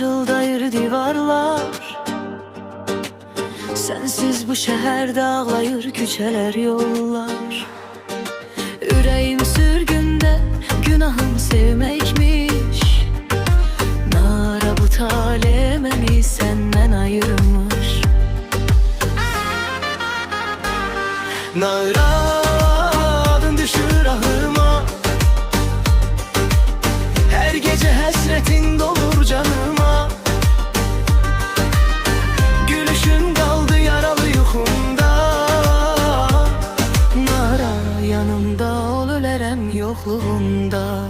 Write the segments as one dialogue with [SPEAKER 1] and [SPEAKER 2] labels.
[SPEAKER 1] Işıldayır divarlar. Sensiz bu şehirde ağlayır küçeler, yollar. Ürəyim sürgünde, günahım sevmekmiş. Nara bu tale məni senden ayırmış. Nara adın düşür ahıma, her gece hasretin dolur canıma. Gülüşün kaldı yaralı yuxumda. Nara yanımda ol, ölərəm yokluğunda.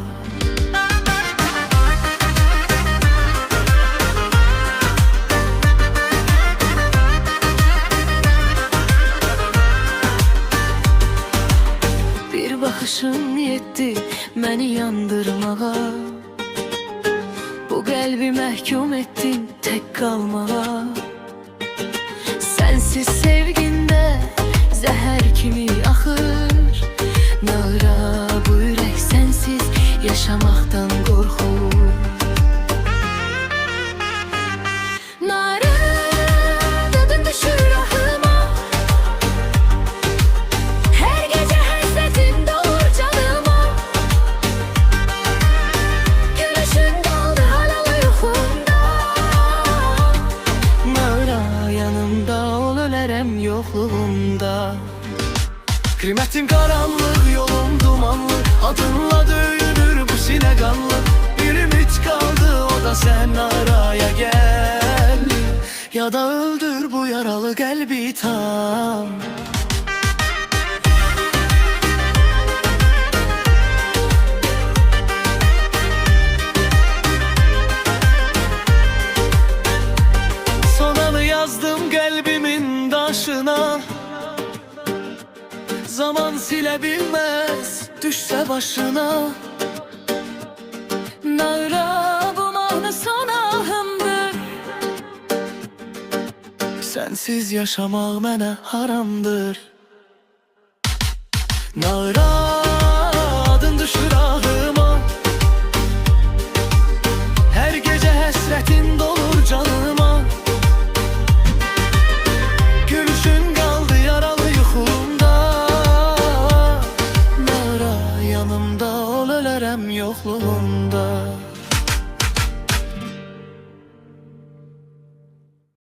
[SPEAKER 1] Bir bakışın yetti məni yandırmağa. Bu qəlbi məhkum ettin tek kalmağa. Sensiz sevginde zəhər kimi axır. Nara bu ürək sensiz yaşamaktan qorxur. Nara adın düşür ahıma, her gece hasretin dolur canıma. Gülüşün kaldı halalı yuxumda. Nara yanımda ol, ölərəm yokluğunda. Kıymetim karanlık, yolum dumanlı, adınla döyünür bu sine kanlı. Bir ümit kaldı, o da sen. Araya gel, ya da öldür bu yaralı kalbi tam. Son anı yazdım kalbimin taşına. Zaman silebilmez düşse başına. Nara bu mahnı sana ahımdır. Sensiz yaşamak mənə haramdır. Nara adın düşür ağıma, her gece hasretin dolur canıma. Gülüşün kaldı yaralı yuxumda. Nara yanımda ol, ölərəm yokluğunda.